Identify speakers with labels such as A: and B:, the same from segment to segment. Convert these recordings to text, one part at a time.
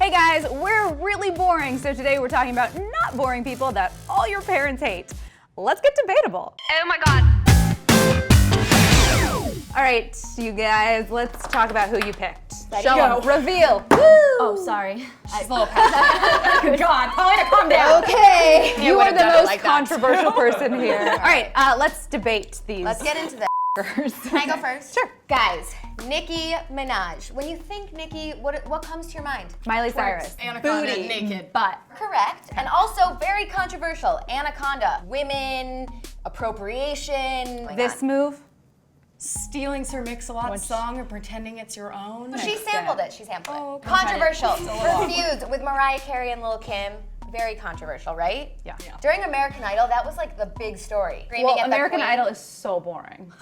A: Hey guys, we're really boring, so today we're talking about not boring people that all your parents hate. Let's get debatable.
B: Oh my god.
A: All right, you guys, let's talk about who you picked.
C: Show 'em.
A: Reveal. Woo!
C: Oh, sorry.
D: She's a little passive. Good God, Paulina, calm down.
A: Okay, you are
D: would've
A: the
D: done it
A: most
D: like that.
A: controversial person here. All right, let's debate these.
C: Let's get into that.
E: Can I go first?
A: Sure.
E: Guys, Nicki Minaj. When you think Nicki, what comes to your mind?
A: Miley Cyrus.
D: Anaconda,
C: Booty.
D: naked.
C: Butt.
E: Correct. And also very controversial. Anaconda. Women, appropriation.
A: This move.
D: Stealing Sir Mix-a-Lot's song and pretending it's your own.
E: She sampled it. She sampled
D: Oh,
E: it.
D: okay.
E: Controversial.
D: It's a little
E: Her feuds with Mariah Carey and Lil' Kim. Very controversial, right?
A: Yeah.
E: During American Idol, that was like the big story. Screaming
A: Well,
E: at the
A: American
E: queen.
A: Idol is so boring.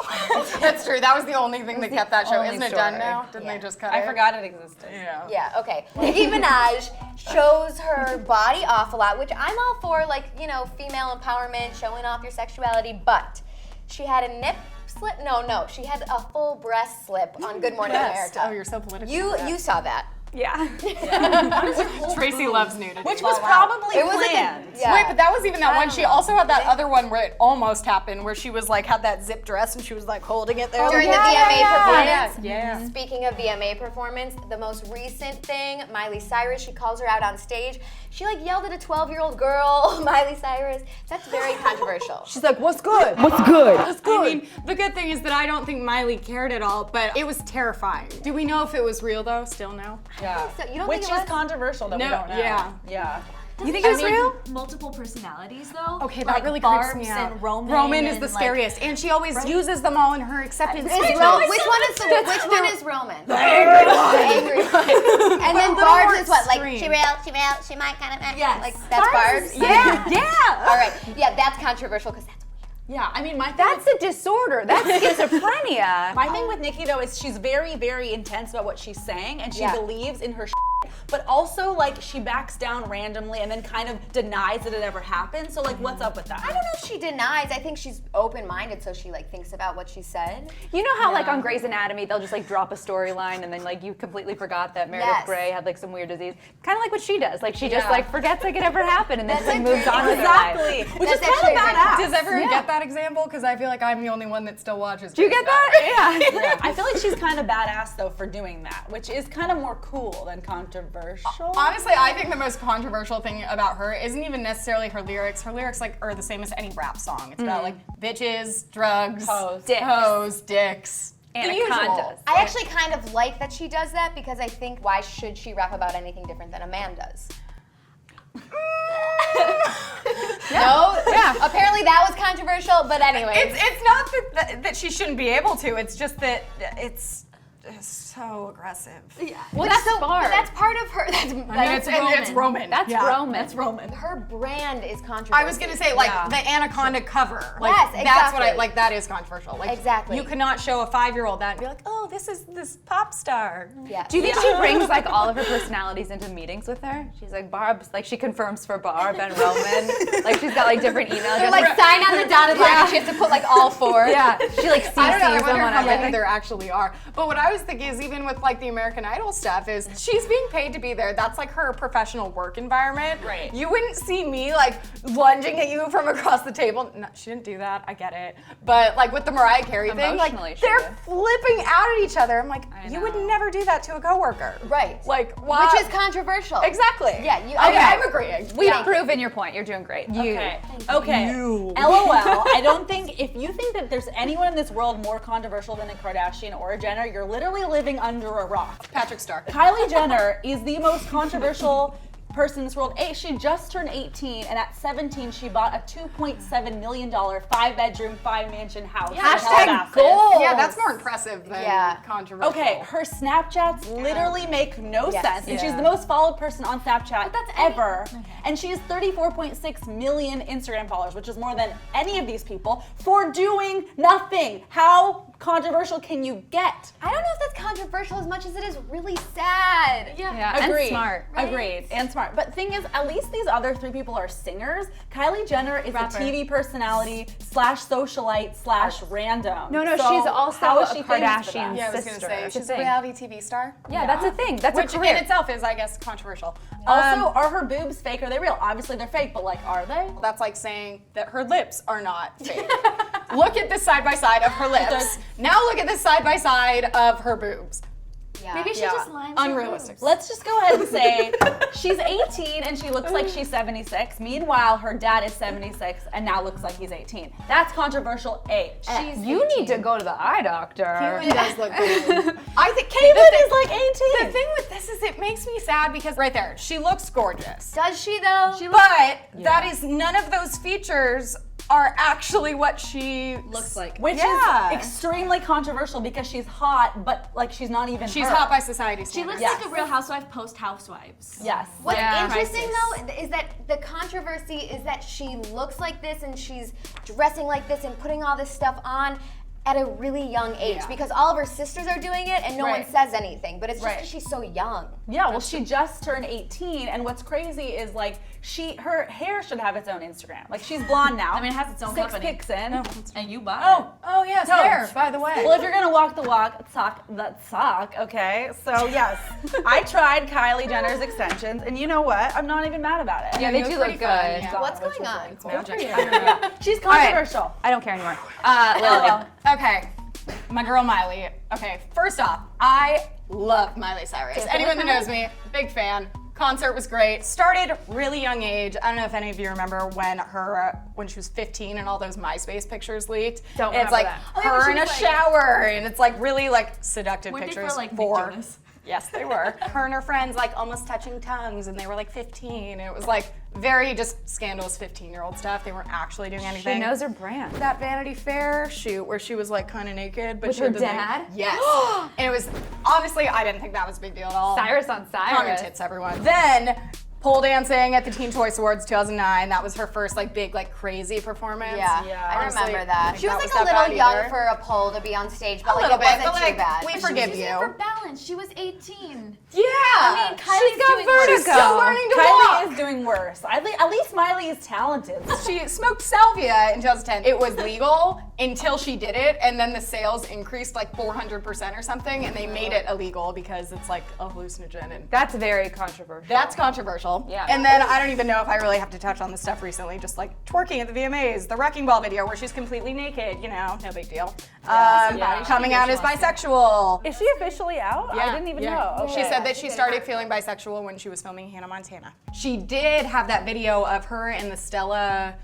D: That's true. That was the only thing that kept that show.
A: only
D: Isn't it
A: story.
D: done now? Didn't
E: Yeah.
D: they just cut it?
C: I forgot it existed.
D: Yeah.
E: Yeah, okay. Nicki Minaj shows her body off a lot, which I'm all for, like, you know, female empowerment, showing off your sexuality, but she had a nip slip? No, she had a full breast slip on Good Morning America.
D: Oh, you're so political.
E: You saw that.
A: Yeah.
D: Tracy loves nudity.
C: Which was probably
E: It was like a-
C: planned.
E: yeah.
D: Wait, but that was even that
E: I
D: one.
E: don't
D: She
E: know.
D: also had that other one where it almost happened, where she was like had that zip dress and she was like holding it there.
E: During
A: yeah,
E: the VMA
A: yeah,
E: performance.
D: Yeah.
E: Speaking of VMA performance, the most recent thing, Miley Cyrus, she calls her out on stage. She like yelled at a 12-year-old girl, Miley Cyrus. That's very controversial.
A: She's like, what's good? What's good?
D: I mean, the good thing is that I don't think Miley cared at all, but it was terrifying. Do we know if it was real though? Still no.
C: Yeah.
E: So you don't
C: Which
E: think it
C: is
E: was?
C: controversial that we
D: No,
C: don't know.
D: yeah.
C: Yeah.
A: You think it was real?
F: Multiple personalities though.
D: Okay,
F: like
D: that really
F: Barb's
D: creeps me out.
F: and Roman.
D: Roman is
F: and,
D: the
F: like,
D: scariest, and she always uses them all in her acceptance
E: Which
D: speeches.
E: one is Roman? The angry one. And then
D: little
E: Barb's
D: more
E: is what? Like
D: extreme.
E: she real, she might kind of.
F: Yes.
E: Like that's Barb's.
A: Yeah.
E: All right. Yeah, that's controversial because that's
C: Yeah, I mean, my thing
A: That's a disorder. That's schizophrenia.
C: My thing with Nicki though is she's very, very intense about what she's saying, and she
E: Yeah.
C: believes in her but also like she backs down randomly and then kind of denies that it ever happened. So like, what's up with that?
E: I don't know if she denies. I think she's open-minded, so she like thinks about what she said.
A: You know how like on Grey's Anatomy they'll just like drop a storyline and then like you completely forgot that Meredith
E: Yes.
A: Grey had like some weird disease. Kind of like what she does. Like she just
C: Yeah.
A: like forgets like it ever happened and then
E: That's
A: just like
E: like
A: moves on with her life.
C: Exactly, which is
E: That's
C: kind of
E: actually a great
C: badass.
D: Does everyone
A: Yeah.
D: get that example? Because I feel like I'm the only one that still watches.
A: Do you get that? Yeah.
C: Yeah, I feel like she's kind of badass though for doing that, which is kind of more cool than controversial.
D: Honestly, I think the most controversial thing about her isn't even necessarily her lyrics. Her lyrics like are the same as any rap song. It's about like bitches, drugs,
C: Hoes.
D: dicks. The
A: Anacondas.
D: usual.
E: I actually kind of like that she does that because I think why should she rap about anything different than a man does? No?
A: Yeah.
E: Apparently that was controversial, but anyway.
D: It's not that she shouldn't be able to. It's just that it's so aggressive.
A: Well, that's
E: But
A: Barb.
E: that's part of her.
D: I mean, it's Roman.
A: That's
D: Yeah.
A: Roman.
C: That's Roman.
E: Her brand is controversial.
D: I was gonna say like
C: Yeah.
D: the Anaconda cover. Like,
E: Yes,
D: That's what I
E: exactly.
D: like. That is controversial. Like
E: Exactly.
D: You cannot show a 5-year-old that and be like, oh, this is this pop star.
E: Yeah.
A: Do you think she brings like all of her personalities into meetings with her? She's like Barb's, like she confirms for Barb and Roman. Like she's got like different email
E: They're
A: addresses.
E: like sign on the dotted line and she has to put like all four.
A: Yeah, she like CCs
D: I don't know. I
A: them
D: wonder
A: on
D: how many
A: everything.
D: there actually are. But what I was thinking is even with like the American Idol stuff is she's being paid to be there. That's like her professional work environment.
C: Right.
D: You wouldn't see me like lunging at you from across the table. No, she didn't do that. I get it. But like with the Mariah Carey thing, like
A: Emotionally, she
D: they're
A: did.
D: flipping out at each other. I'm like,
A: I
D: you would
A: know.
D: never do that to a coworker.
E: Right.
D: Like why?
E: Which is controversial.
D: exactly.
E: Yeah, you-
D: Okay,
E: okay.
D: I'm agreeing.
A: We've
E: Yeah.
A: proven your point. You're doing great.
C: Okay. LOL. I don't think if you think that there's anyone in this world more controversial than a Kardashian or a Jenner, you're literally living under a rock.
D: Patrick Star.
C: Kylie Jenner is the most controversial person in this world. She just turned 18, and at 17, she bought a $2.7 million 5-bedroom, 5-mansion house. in
A: Hashtag
C: Calabasas.
A: goals.
D: Yeah, that's more impressive than controversial.
C: Okay, her Snapchats literally make no
E: Yes.
C: sense, and she's
A: Yeah.
C: the most followed person on Snapchat ever. And she has 34.6 million Instagram followers, which is more than any of these people for doing nothing. How controversial can you get?
E: I don't know if that's controversial as much as it is really sad.
A: Yeah,
C: Agreed.
A: and smart.
C: Agreed. And smart. But the thing is, at least these other three people are singers. Kylie Jenner is
F: Rapper.
C: a TV personality slash socialite slash random.
A: No,
C: So
A: she's also
C: how
A: a
C: is she famous for that?
A: Kardashian
D: Yeah, I was
A: sister.
D: gonna say
A: It's a
D: she's a
A: thing.
D: reality TV star.
A: Yeah, that's a thing. That's
D: Which
A: a career.
D: in itself is, I guess, controversial.
C: Also, are her boobs fake or are they real? Obviously they're fake, but like, are they?
D: That's like saying that her lips are not fake. Look at this side by side of her lips. Now look at this side by side of her boobs.
E: Yeah.
F: Maybe she
D: Yeah.
F: just lines her
D: Unrealistic.
F: boobs.
C: Let's just go ahead and say she's 18 and she looks like she's 76. Meanwhile, her dad is 76 and now looks like he's 18. That's controversial AF.
A: You need to go to the eye doctor.
D: Caitlyn does look good. I think
C: Caitlyn is like 18.
D: The thing with this is it makes me sad because right there, she looks gorgeous.
E: Does she though?
D: But that is none of those features are actually what she
F: Looks like.
C: Which
D: Yeah.
C: is extremely controversial because she's hot, but like she's not even
D: She's
C: her.
D: hot by society
F: She looks
D: standards.
F: like a real housewife post housewives.
C: Yes.
E: What's
A: Yeah.
E: interesting though is that the controversy is that she looks like this and she's dressing like this and putting all this stuff on at a really young age because all of her sisters are doing it and no one
C: Right.
E: says anything. But it's just
C: Right.
E: because she's so young.
C: Yeah, well, she just turned 18, and what's crazy is like her hair should have its own Instagram. Like she's blonde now.
F: I mean, it has its own
C: 6
F: company.
C: pics in.
F: And you bought
C: Oh,
D: Oh yes,
C: No.
D: hair, by the way.
C: well, if you're gonna walk the walk, talk the talk, okay? So yes, I tried Kylie Jenner's extensions, and you know what? I'm not even mad about it.
A: Yeah, they
D: it was
A: do look
D: pretty
A: good.
D: fun, yeah.
E: What's going on?
D: It's magic.
C: She's controversial.
A: I don't care anymore. Lily.
D: Okay, my girl Miley. Okay, first off, I love Miley Cyrus. Anyone that knows me, big fan. Concert was great. Started really young age. I don't know if any of you remember when she was 15 and all those MySpace pictures leaked.
A: Don't
D: It's
A: remember
D: like
A: that.
F: Oh, yeah,
D: her
F: she
D: in a
F: was like-
D: shower, and it's like really like seductive
F: Weren't they
D: pictures.
F: for, like, Nick
D: for
F: Jonas?
D: Yes, they were. Her and her friends like almost touching tongues, and they were like 15. And it was like very just scandalous 15-year-old stuff. They weren't actually doing
A: She
D: anything.
A: knows her brand.
D: That Vanity Fair shoot where she was like kind of naked, but
A: With
D: she had
A: her
D: the thing-
A: dad?
D: Yes. And it was honestly, I didn't think that was a big deal at all.
A: Cyrus on
D: Calm your
A: Cyrus.
D: tits, everyone. Then pole dancing at the Teen Choice Awards 2009. That was her first like big like crazy performance.
E: Yeah,
C: Yeah.
E: I
D: Honestly,
E: remember
D: I
E: that.
D: think
E: She was
D: that
E: like
D: was
E: a
D: that
E: little
D: bad
E: young
D: either.
E: for a pole to be on stage, but
D: A
E: like
D: little
E: it
D: bit,
E: wasn't
D: but, like,
E: too bad.
D: we
F: She was
D: forgive
F: using
D: you.
F: it for balance. She was 18.
D: Yeah.
F: I mean, Kylie's
A: got
F: doing
A: vertigo.
F: worse.
D: Still learning to
C: Kylie
D: walk.
C: is doing worse. At least Miley is talented.
D: She smoked salvia in 2010. It was legal until she did it, and then the sales increased like 400% or something, and they made it illegal because it's like a hallucinogen. And
A: That's very controversial.
D: that's controversial.
A: Yeah.
D: And then I don't even know if I really have to touch on this stuff recently, just like twerking at the VMAs, the Wrecking Ball video where she's completely naked, you know, no big deal.
C: somebody
D: Coming out as bisexual.
C: Is she officially out? I didn't even know. Okay.
D: She said that she started feeling bisexual when she was filming Hannah Montana. She did have that video of her and the Stella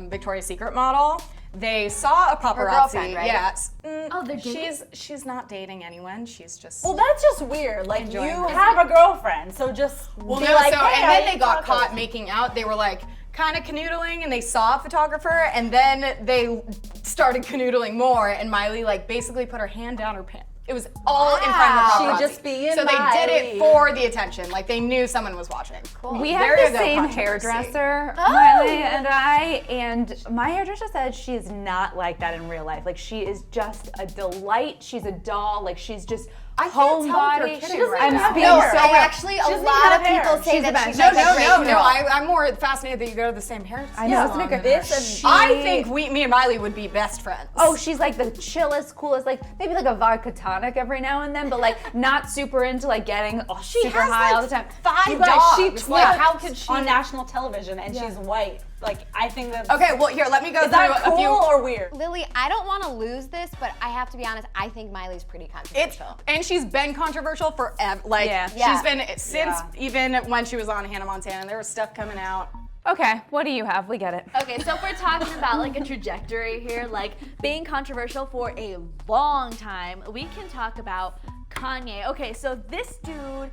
D: Victoria's Secret model. They saw a paparazzi.
E: girlfriend, right?
D: Yes.
F: Oh, they're dating?
D: She's not dating anyone. She's just.
C: Well, that's just weird. Like
D: Enjoying
C: you
D: it.
C: have a girlfriend, so just
D: Well,
C: be
D: no,
C: like,
D: so
C: hey,
D: and
C: I
D: then they
C: need
D: got
C: tacos.
D: caught making out. They were like kind of canoodling, and they saw a photographer, and then they started canoodling more. And Miley like basically put her hand down her pants. It was all in front of the
C: Wow.
D: paparazzi.
C: She just being
D: so they did it
C: Miley.
D: for the attention. Like they knew someone was watching.
A: We
D: There
A: have
D: you
A: the
D: go,
A: same
D: controversy.
A: hairdresser, Miley and I, and my hairdresser said she is not like that in real life. Like she is just a delight. She's a doll. Like she's just
D: I can't tell if
A: homebody.
D: you're kidding
C: She doesn't
D: right
C: even
D: now.
C: have
A: being
E: No,
C: hair.
A: so
E: I
A: real.
E: actually, a
C: doesn't
E: lot
C: even
E: of
C: have hair.
E: people say
A: She's the
E: that
A: best.
E: she's
D: No,
E: like
D: no,
E: a great
D: no, no.
E: girl.
D: I'm more fascinated that you go to the same hair.
A: I know.
D: salon than
C: This
D: her.
C: and
A: She-
D: I think me and Miley would be best friends.
A: Oh, she's like the chillest, coolest, like maybe like a vodka tonic every now and then, but like not super into like getting super
D: has,
A: high
D: like,
A: all the time.
D: 5
C: You guys, she
D: dogs.
C: twerks
D: Like, how could she?
C: on national television and she's white. Like I think that.
D: Okay, well here, let me go
C: Is that
D: through
C: cool
D: a few.
C: or weird?
E: Lily, I don't want to lose this, but I have to be honest. I think Miley's pretty
D: It's
E: controversial.
D: and she's been controversial forever. Like
A: Yeah.
D: she's been since
C: Yeah.
D: even when she was on Hannah Montana. There was stuff coming out.
A: Okay, what do you have? We get it.
F: Okay, so if we're talking about like a trajectory here, like being controversial for a long time, we can talk about Kanye. Okay, so this dude,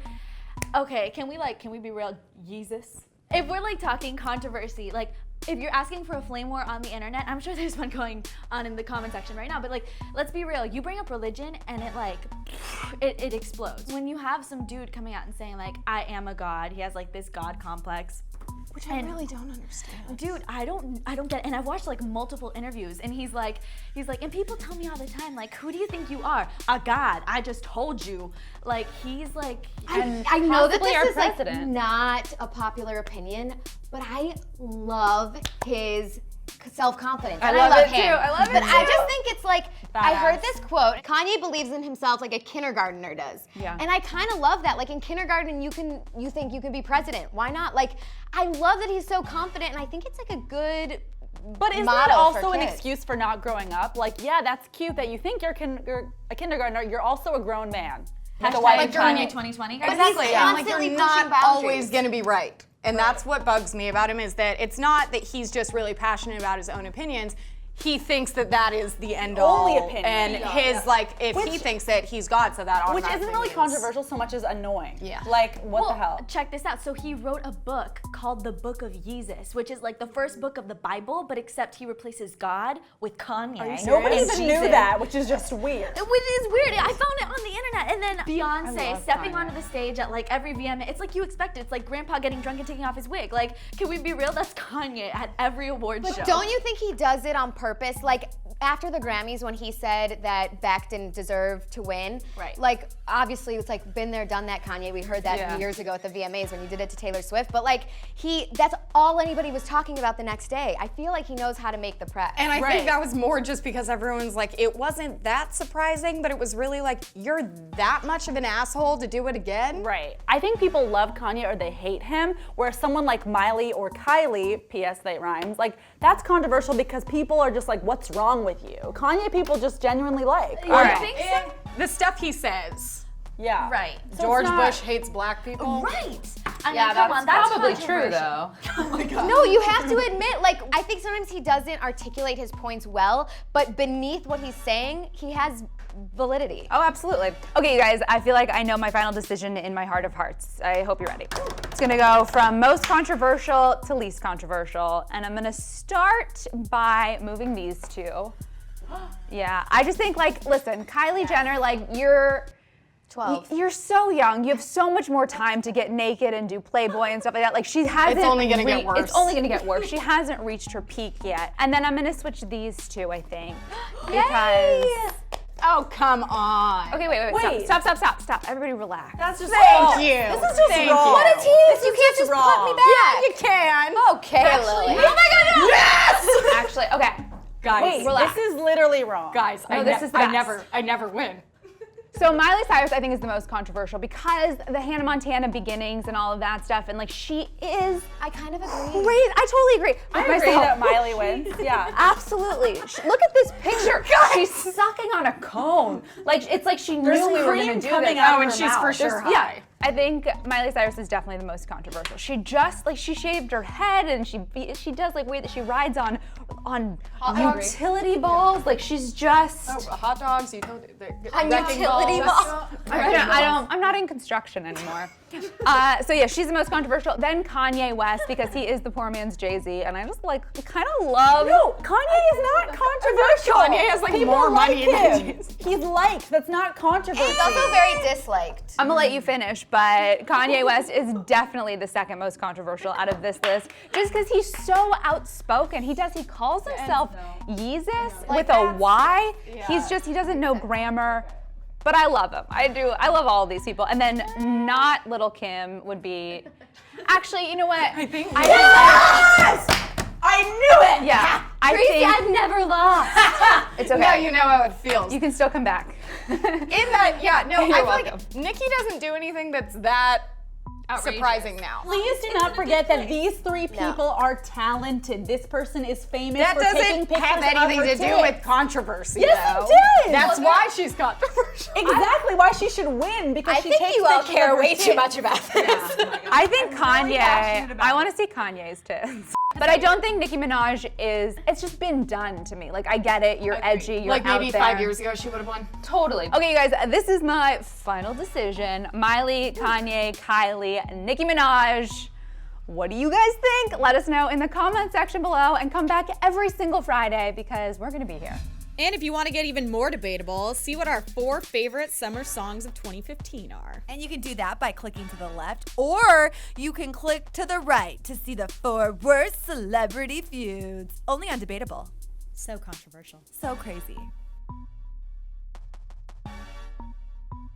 F: okay, can we be real? Jesus. If we're like talking controversy, like if you're asking for a flame war on the internet, I'm sure there's one going on in the comment section right now, but like, let's be real. You bring up religion and it like, it explodes. When you have some dude coming out and saying like, I am a god, he has like this god complex,
D: Which I really don't understand.
F: Dude, I don't get it. And I've watched like multiple interviews and he's like, and people tell me all the time, like, who do you think you are? A god, I just told you. Like, he's like,
E: I know that
A: possibly our
E: this is like
A: president.
E: not a popular opinion, but I love his self-confidence.
A: I
E: and
A: love it
E: him.
A: too. I love it
E: But I
A: too.
E: just think it's like, I heard this quote, Kanye believes in himself like a kindergartner does.
A: Yeah.
E: And I kind of love that. Like in kindergarten, you think you can be president. Why not? Like, I love that he's so confident, and I think it's like a good
C: But is that
E: model
C: also
E: for
C: an
E: kids.
C: excuse for not growing up? Like, yeah, that's cute that you think you're a kindergartner. You're also a grown man.
F: hashtag
C: white
F: Kanye 2020. guys.
E: Exactly.
D: And like
E: constantly
D: you're
E: pushing
D: not
E: boundaries.
D: always gonna be right. And that's what bugs me about him is that it's not that he's just really passionate about his own opinions. He thinks that that is the end all.
C: Only opinion.
D: And his like, if he
C: Which-
D: thinks that he's God, so that
C: Which
D: automatically
C: isn't really
D: means-
C: controversial so much as annoying.
D: Yeah.
C: Like, what
F: Well,
C: the hell?
F: check this out. So he wrote a book called The Book of Jesus, which is like the first book of the Bible, but except he replaces God with Kanye.
C: Nobody
F: and
C: even knew
F: Jesus.
C: that, which is just weird.
F: Which is weird. I found it on the internet. And then Beyonce
A: love
F: stepping
A: Kanye.
F: onto the stage at like every VMA. It's like you expect it. It's like grandpa getting drunk and taking off his wig. Like, can we be real? That's Kanye at every award show.
E: Don't you think he does it on purpose? Like after the Grammys when he said that Beck didn't deserve to win.
F: Right.
E: Like obviously it's like been there, done that, Kanye. We heard that
A: Yeah.
E: years ago at the VMAs when he did it to Taylor Swift. But like that's all anybody was talking about the next day. I feel like he knows how to make the press.
D: And I
F: Right.
D: think that was more just because everyone's like, it wasn't that surprising, but it was really like, you're that much of an asshole to do it again?
C: Right. I think people love Kanye or they hate him, whereas someone like Miley or Kylie, P.S. they rhymes, like that's controversial because people are just like, what's wrong with you? Kanye people just genuinely like.
F: You
A: right.
F: think so?
D: And the stuff he says.
C: Yeah.
F: Right.
D: George
C: not-
D: Bush hates black people.
F: Right. I mean,
A: Yeah,
F: come
A: that's
F: on, that's
A: probably true
F: controversial.
A: though.
E: No, you have to admit, like, I think sometimes he doesn't articulate his points well, but beneath what he's saying, he has validity.
A: Oh, absolutely. Okay, you guys, I feel like I know my final decision in my heart of hearts. I hope you're ready. It's gonna go from most controversial to least controversial, and I'm gonna start by moving these two. Yeah, I just think like, listen, Kylie Jenner, like you're
E: 12.
A: You're so young. You have so much more time to get naked and do Playboy and stuff like that. Like she hasn't.
D: It's only gonna get worse.
A: It's only gonna get worse. She hasn't reached her peak yet. And then I'm gonna switch these two, I think, because.
D: Oh, come on.
A: Okay, wait.
C: Wait.
A: Stop. Everybody relax.
C: That's just
D: Thank you.
C: This is just
D: Thank
C: wrong.
D: you.
E: What a tease! You can't just
C: wrong.
E: put me back.
D: You can.
E: Okay, Lily.
A: Oh my God, no! Yes! Actually, okay.
D: Guys,
C: Wait,
A: relax.
C: this is literally wrong.
D: guys,
A: No, this is the
D: I
A: best.
D: never win.
A: So Miley Cyrus, I think, is the most controversial because the Hannah Montana beginnings and all of that stuff, and like she is
E: I kind of agree.
A: great. I totally agree.
C: I
A: With
C: agree
A: myself.
C: that Miley wins. Yeah.
A: Absolutely. Look at this picture. She's sucking on a cone. Like it's like she knew
C: There's
A: we were
C: cream
A: going to do
C: coming
A: this.
C: out
D: Oh,
C: of
D: and
C: her
D: she's
C: mouth.
D: for sure
A: Yeah.
D: high.
A: I think Miley Cyrus is definitely the most controversial. She just like she shaved her head and she does like way that she rides on utility balls. Like she's just.
D: Hot dogs, utility
E: utility ball.
A: I'm not in construction anymore. So yeah, she's the most controversial. Then Kanye West because he is the poor man's Jay-Z, and I just like kind of love.
C: No, Kanye is not controversial.
D: Kanye has, like,
C: People
D: more money
C: like
D: than
C: him. He's liked. That's not controversial.
E: He's also very disliked.
A: I'm gonna let you finish, but Kanye West is definitely the second most controversial out of this list, just because he's so outspoken. He calls himself Yeezus with a Y. He doesn't know grammar, but I love him. I love all of these people. And then not Little Kim would be, actually, you know what?
D: I think.
C: Yes! I knew it!
A: Yeah, I
E: Tracy,
A: think
E: I've never lost.
A: it's okay.
D: Now you know how it feels.
A: You can still come back.
D: In that, yeah, no,
A: You're
D: I feel
A: welcome.
D: like Nicki doesn't do anything that's that surprising now.
C: Please do not forget that these three people are talented. This person is famous
D: That
C: for taking
D: doesn't
C: pictures
D: have
C: of
D: anything
C: her
D: to do
C: tits.
D: with controversy.
C: Yes,
D: though.
C: it does.
D: That's why she's controversial.
C: Exactly why she should win because
E: I
C: she
E: think
C: takes
E: you all
C: pictures
E: care
C: of her
E: way too
C: tits.
E: much about this.
A: I think Kanye. I want to see Kanye's tits. But I don't think Nicki Minaj is. It's just been done to me. Like I get it. You're edgy. You're
D: Like maybe
A: out there.
D: 5 years ago she would have won.
A: Totally. Okay, you guys. This is my final decision. Miley, Kanye, Kylie, Nicki Minaj. What do you guys think? Let us know in the comment section below, and come back every single Friday because we're gonna be here.
B: And if you want to get even more debatable, see what our 4 favorite summer songs of 2015 are.
G: And you can do that by clicking to the left, or you can click to the right to see the 4 worst celebrity feuds. Only on Debatable.
B: So controversial.
G: So crazy.